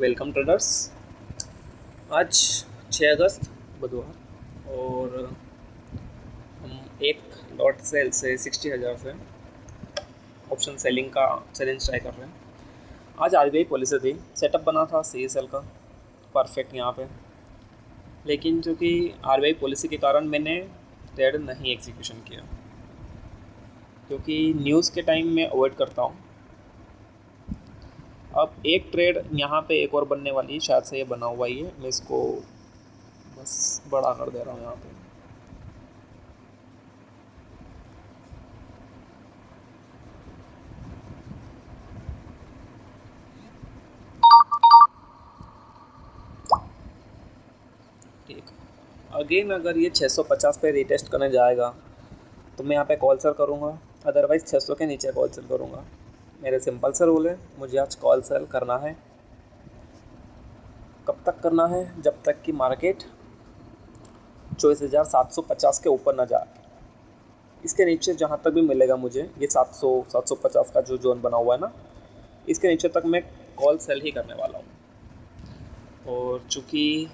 Welcome traders. आज 6 अगस्त बुधवार और हम एक लॉट सेल से 60,000 से ऑप्शन सेलिंग का चैलेंज ट्राई कर रहे हैं। आज आरबीआई पॉलिसी थी, सेटअप बना था CSL का परफेक्ट यहाँ पे, लेकिन चूँकि आरबीआई पॉलिसी के कारण मैंने ट्रेड नहीं एग्जीक्यूशन किया, क्योंकि न्यूज़ के टाइम में अवॉइड करता हूँ। अब एक ट्रेड यहाँ पे एक और बनने वाली है, शायद से ये बना हुआ ही है, मैं इसको बस बड़ा कर दे रहा हूँ यहाँ पे। ठीक, अगेन अगर ये 650 पे रीटेस्ट करने जाएगा तो मैं यहाँ पे कॉल सेल करूँगा, अदरवाइज़ 600 के नीचे कॉल सेल करूँगा। मेरे सिंपल से रूल है, मुझे आज कॉल सेल करना है। कब तक करना है? जब तक कि मार्केट 24,750 के ऊपर ना जाए। इसके नीचे जहाँ तक भी मिलेगा मुझे, ये 700-750 का जो जोन बना हुआ है ना, इसके नीचे तक मैं कॉल सेल ही करने वाला हूँ। और चूँकि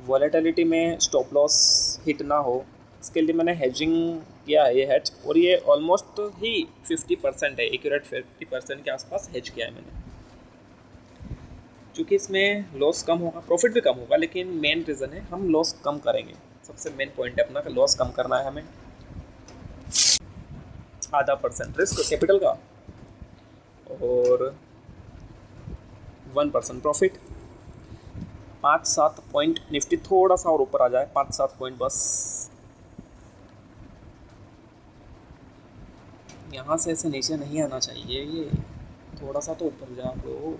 वॉलेटिलिटी में स्टॉप लॉस हिट ना हो, इसके लिए मैंने हेजिंग किया है, ये हेज, और ये ऑलमोस्ट ही 50% है, एक्यूरेट 50% के आसपास हेज किया है मैंने। चूँकि इसमें लॉस कम होगा, प्रॉफिट भी कम होगा, लेकिन मेन रीज़न है हम लॉस कम करेंगे। सबसे मेन पॉइंट है अपना कि लॉस कम करना है हमें। 0.5% रिस्क कैपिटल का और 1% प्रॉफिट। 5-7 पॉइंट निफ्टी थोड़ा सा और ऊपर आ जाए, 5-7 पॉइंट बस। यहाँ से ऐसे नीचे नहीं आना चाहिए, ये थोड़ा सा तो ऊपर जा लो,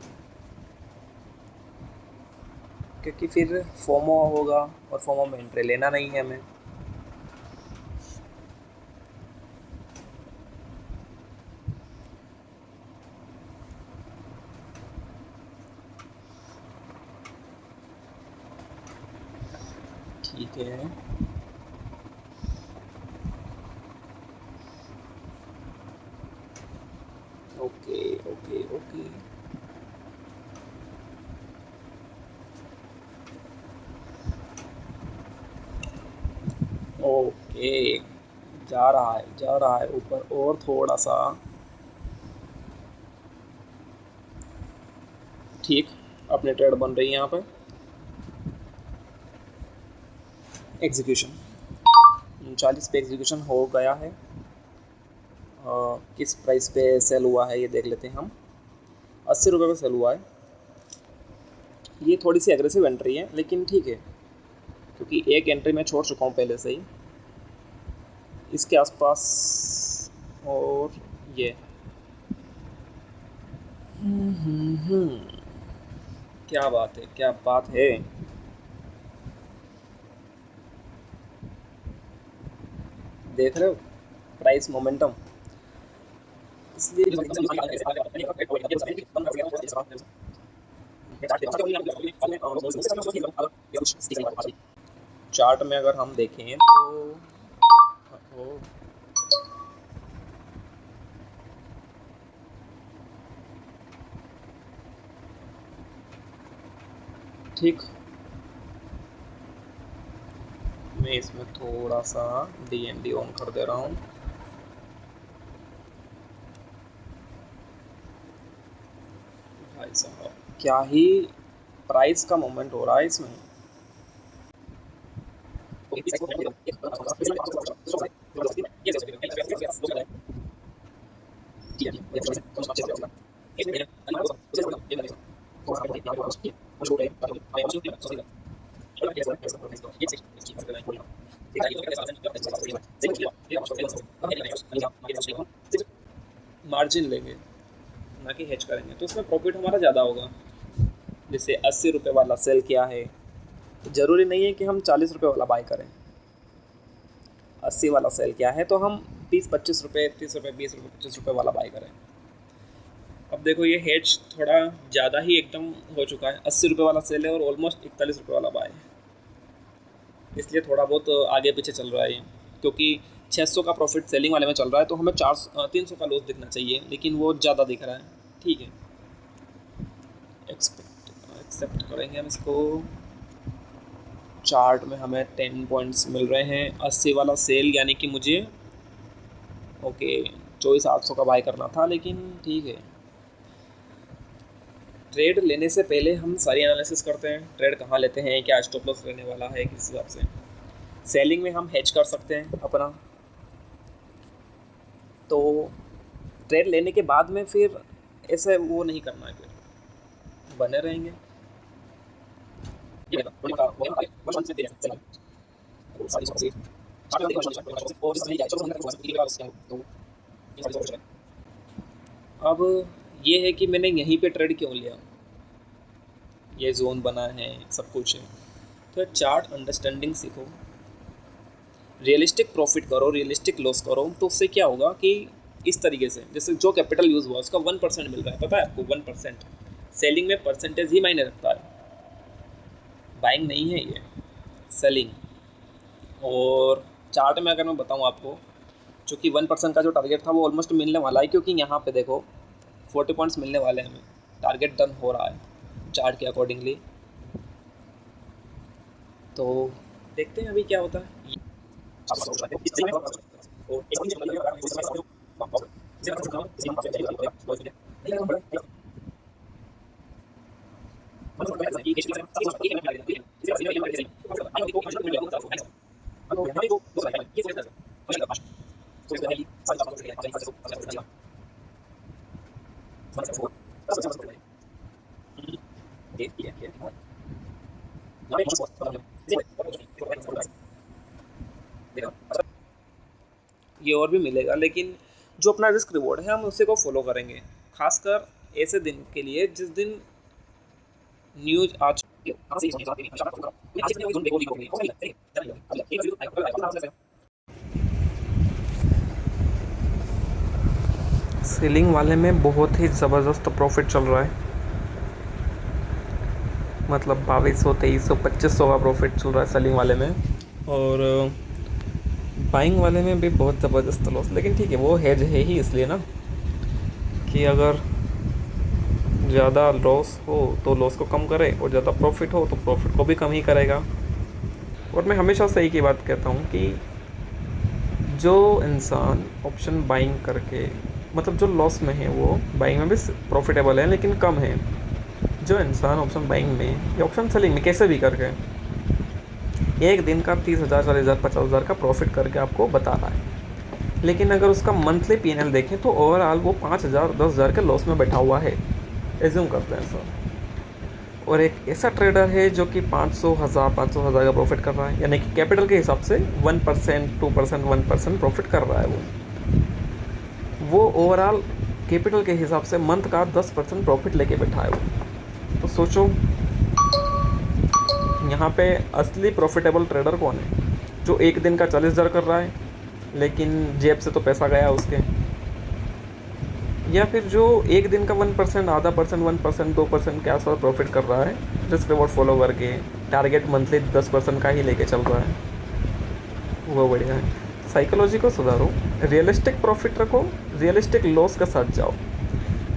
क्योंकि फिर फोमो होगा और फोमो में एंट्री लेना नहीं है हमें। ठीक है, ओके ओके ओके, ओके, जा रहा है ऊपर और थोड़ा सा। ठीक, अपने ट्रेड बन रही है यहाँ पर। एग्जीक्यूशन 39 पे एग्जीक्यूशन हो गया है। किस प्राइस पे सेल हुआ है ये देख लेते हैं हम। 80 रुपये पे सेल हुआ है। ये थोड़ी सी एग्रेसिव एंट्री है, लेकिन ठीक है, क्योंकि एक एंट्री मैं छोड़ चुका हूँ पहले से ही इसके आसपास। और ये क्या बात है, क्या बात है। देख रहे हो प्राइस मोमेंटम, इसलिए चार्ट में अगर हम देखें तो ठीक, मैं इसमें थोड़ा सा DND ऑन कर दे रहा हूँ। भाई साहब, क्या ही प्राइस का मोमेंट हो रहा है इसमें। मार्जिन लेंगे ना कि हेज करेंगे, तो उसमें प्रॉफिट हमारा ज़्यादा होगा। जैसे 80 रुपये वाला सेल किया है, ज़रूरी नहीं है कि हम 40 रुपये वाला बाय करें। 80 वाला सेल किया है तो हम 20-25 रुपये, 30 रुपये, 20 रुपये, 25 रुपये वाला बाय करें। अब देखो ये हेज थोड़ा ज़्यादा ही एकदम हो चुका है। 80 रुपये वाला सेल है और ऑलमोस्ट 41 रुपये वाला बाय है, इसलिए थोड़ा बहुत आगे पीछे चल रहा है ये। क्योंकि 600 का प्रॉफिट सेलिंग वाले में चल रहा है, तो हमें 300 का लॉस दिखना चाहिए, लेकिन वो ज़्यादा दिख रहा है। ठीक है, एक्सेप्ट करेंगे हम इसको। चार्ट में हमें 10 पॉइंट्स मिल रहे हैं, 80 वाला सेल, यानी कि मुझे ओके 24,800 का बाय करना था, लेकिन ठीक है। ट्रेड लेने से पहले हम सारी एनालिसिस करते हैं, ट्रेड कहाँ लेते हैं, क्या स्टॉप लॉस रहने वाला है, किस हिसाब से। सेलिंग में हम हेज कर सकते हैं अपना, तो ट्रेड लेने के बाद में फिर ऐसे वो नहीं करना है, फिर बने रहेंगे। अब ये है कि मैंने यहीं पे ट्रेड क्यों लिया, ये जोन बना है, सब कुछ है, तो चार्ट अंडरस्टैंडिंग सीखो, रियलिस्टिक प्रॉफिट करो, रियलिस्टिक लॉस करो। तो उससे क्या होगा कि इस तरीके से, जैसे जो कैपिटल यूज़ हुआ उसका 1% मिल रहा है, पता है आपको 1%। सेलिंग में परसेंटेज ही मायने रखता है, बाइंग नहीं है ये, सेलिंग। और चार्ट में अगर मैं बताऊँ आपको, चूँकि 1% का जो टारगेट था वो ऑलमोस्ट मिलने वाला है, क्योंकि यहाँ पे देखो 40 पॉइंट्स मिलने वाले हैं हमें, टारगेट डन हो रहा है चार्ट के अकॉर्डिंगली। तो देखते हैं अभी क्या होता है। ये और भी मिलेगा, लेकिन जो अपना रिस्क रिवॉर्ड है हम उसी को फॉलो करेंगे, खासकर ऐसे दिन के लिए जिस दिन न्यूज आज। सेलिंग वाले में बहुत ही ज़बरदस्त प्रॉफिट चल रहा है, मतलब 2200, 2300, 2500 का प्रॉफिट चल रहा है सेलिंग वाले में। और बाइंग वाले में भी बहुत ज़बरदस्त लॉस, लेकिन ठीक है वो हेज है ही इसलिए ना, कि अगर ज़्यादा लॉस हो तो लॉस को कम करे, और ज़्यादा प्रॉफिट हो तो प्रॉफिट को भी कम ही करेगा। और मैं हमेशा सही की बात कहता हूँ कि जो इंसान ऑप्शन बाइंग करके, मतलब जो लॉस में है वो बाइंग में भी प्रॉफिटेबल है लेकिन कम है, जो इंसान ऑप्शन बाइंग में या ऑप्शन सेलिंग में कैसे भी करके एक दिन का 30,000, 40,000, 50,000 का प्रॉफिट करके आपको बता रहा है, लेकिन अगर उसका मंथली P&L देखें तो ओवरऑल वो 5,000, 10,000 के लॉस में बैठा हुआ है, एज्यूम करते हैं सर। और एक ऐसा ट्रेडर है जो कि 500,000, 500,000 का प्रॉफिट कर रहा है, यानी कि कैपिटल के हिसाब से 1%, 2%, 1% प्रॉफिट कर रहा है वो ओवरऑल कैपिटल के हिसाब से मंथ का 10% प्रॉफिट लेके बैठा है वो। तो सोचो यहाँ पे असली प्रॉफिटेबल ट्रेडर कौन है, जो एक दिन का 40,000 कर रहा है लेकिन जेब से तो पैसा गया उसके, या फिर जो एक दिन का 1%, आधा परसेंट, 1%, 2% के आसपास प्रॉफिट कर रहा है, रिस्क रिवॉर्ड फॉलो करके टारगेट मंथली 10% का ही लेके चल रहा है, वो बढ़िया है। साइकोलॉजी को सुधारो, रियलिस्टिक प्रॉफिट रखो, रियलिस्टिक लॉस के साथ जाओ।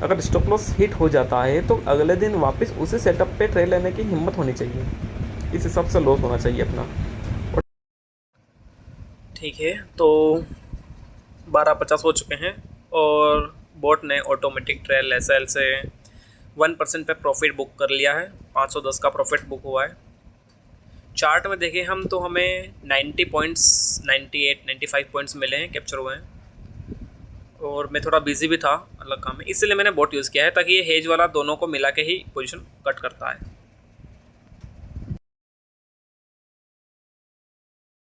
अगर स्टॉप लॉस हिट हो जाता है तो अगले दिन वापस उसी सेटअप पे ट्रेड लेने की हिम्मत होनी चाहिए, इस हिसाब से लॉस होना चाहिए अपना। ठीक है, तो 12:50 हो चुके हैं और बोट ने ऑटोमेटिक ट्रेल SL से 1% पे प्रॉफिट बुक कर लिया है, 510 का प्रॉफिट बुक हुआ है। चार्ट में देखें हम तो हमें 90 पॉइंट्स, 98, 95 पॉइंट्स मिले हैं, कैप्चर हुए हैं। और मैं थोड़ा बिजी भी था अलग काम में, इसलिए मैंने बोट यूज़ किया है, ताकि ये हेज वाला दोनों को मिला के ही पोजीशन कट करता है।